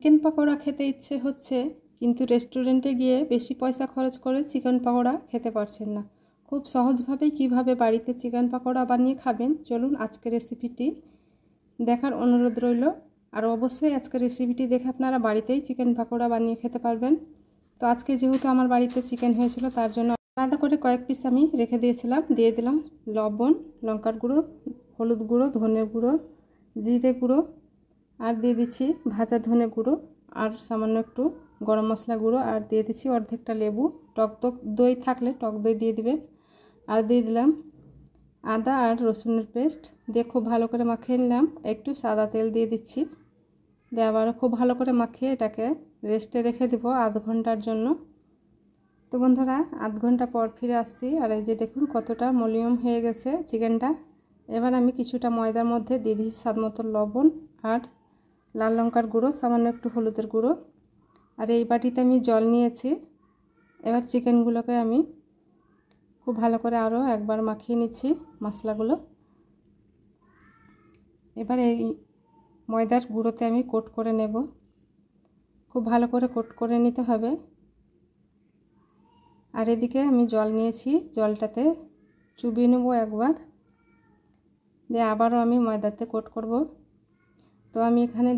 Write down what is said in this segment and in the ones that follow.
Chicken pakora খেতে ইচ্ছে হচ্ছে, কিন্তু রেস্টুরেন্টে গিয়ে বেশি পয়সা খরচ করে চিকেন পকোড়া খেতে পারছেন না। খুব সহজভাবেই কিভাবে বাড়িতে চিকেন পকোড়া বানিয়ে খাবেন, চলুন আজকের রেসিপিটি দেখার অনুরোধ রইল। আর অবশ্যই আজকের রেসিপিটি দেখে আপনারা বাড়িতেই চিকেন পকোড়া বানিয়ে খেতে পারবেন। তো আজকে যেহেতু আমার বাড়িতে চিকেন হয়েছিল, তার জন্য আলাদা করে কয়েক পিস আমি রেখে দিয়েছিলাম। দিয়ে দিলাম লবণ, লঙ্কার গুঁড়ো, হলুদ গুঁড়ো, ধনে গুঁড়ো, জিরে গুঁড়ো, আর দিয়ে দিচ্ছি ভাজা ধনে গুঁড়ো, আর সামান্য একটু গরম মশলা গুঁড়ো, আর দিয়ে দিচ্ছি অর্ধেকটা লেবু। টক দই থাকলে টক দই দিয়ে দিবেন। আর দিয়ে দিলাম আদা আর রসুনের পেস্ট। দিয়ে খুব ভালো করে মাখিয়ে নিলাম। একটু সাদা তেল দিয়ে দিচ্ছি। দিয়ে আবারও খুব ভালো করে মাখিয়ে এটাকে রেস্টে রেখে দেবো আধ ঘন্টার জন্য। তো বন্ধুরা, আধ ঘন্টা পর ফিরে আসছি। আর এই যে দেখুন কতটা মলিয়ম হয়ে গেছে চিকেনটা। এবার আমি কিছুটা ময়দার মধ্যে দিয়ে দিচ্ছি স্বাদ মতো লবণ আর লাল লঙ্কার গুঁড়ো, সামান্য একটু হলুদের গুঁড়ো। আর এই বাটিতে আমি জল নিয়েছি। এবার চিকেনগুলোকে আমি খুব ভালো করে আরও একবার মাখিয়ে নিচ্ছি মশলাগুলো। এবার এই ময়দার গুঁড়োতে আমি কোট করে নেব। খুব ভালো করে কোট করে নিতে হবে। আর এদিকে আমি জল নিয়েছি, জলটাতে চুবিয়ে নেব একবার। দিয়ে আবারও আমি ময়দাতে কোট করব। তো আমি এখানে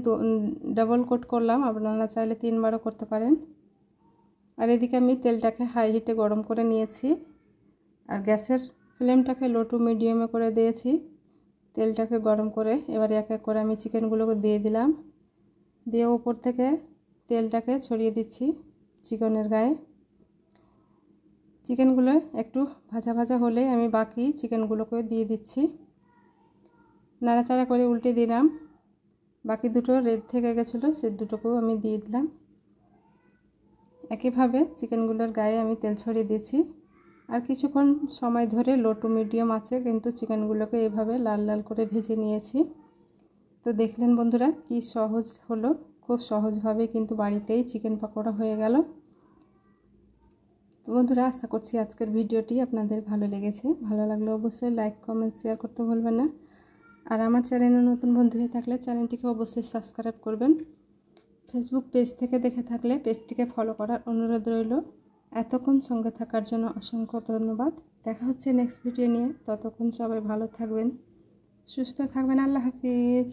ডাবল কোট করলাম, আপনারা চাইলে 3বারও করতে পারেন। আর এদিকে আমি তেলটাকে হাই হিটে গরম করে নিয়েছি, আর গ্যাসের ফ্লেমটাকে লো টু মিডিয়ামে করে দিয়েছি। তেলটাকে গরম করে এবার এক এক করে আমি চিকেনগুলোকে দিয়ে দিলাম। দিয়ে ওপর থেকে তেলটাকে ছড়িয়ে দিচ্ছি চিকেনের গায়ে। চিকেনগুলো একটু ভাজা ভাজা হলে আমি বাকি চিকেনগুলোকে দিয়ে দিচ্ছি। নাড়াচাড়া করে উল্টে দিলাম। বাকি দুটো রেড থেকে গেছিলো, সে দুটোকেও আমি দিয়ে দিলাম। একইভাবে চিকেনগুলোর গায়ে আমি তেল ছড়িয়ে দিয়েছি। আর কিছুক্ষণ সময় ধরে লো টু মিডিয়াম আছে কিন্তু চিকেনগুলোকে এভাবে লাল লাল করে ভেজে নিয়েছি। তো দেখলেন বন্ধুরা কি সহজ হলো। খুব সহজভাবে কিন্তু বাড়িতেই চিকেন পকোড়া হয়ে গেল। তো বন্ধুরা, আশা করছি আজকের ভিডিওটি আপনাদের ভালো লেগেছে। ভালো লাগলে অবশ্যই লাইক, কমেন্ট, শেয়ার করতে ভুলবেন না। আর আমার চ্যানেলে নতুন বন্ধু হয়ে থাকলে চ্যানেলটিকে অবশ্যই সাবস্ক্রাইব করবেন। ফেসবুক পেজ থেকে দেখে থাকলে পেজটিকে ফলো করার অনুরোধ রইল। এতক্ষণ সঙ্গে থাকার জন্য অসংখ্য ধন্যবাদ। দেখা হচ্ছে নেক্সট ভিডিও নিয়ে। ততক্ষণ সবাই ভালো থাকবেন, সুস্থ থাকবেন। আল্লাহ হাফিজ।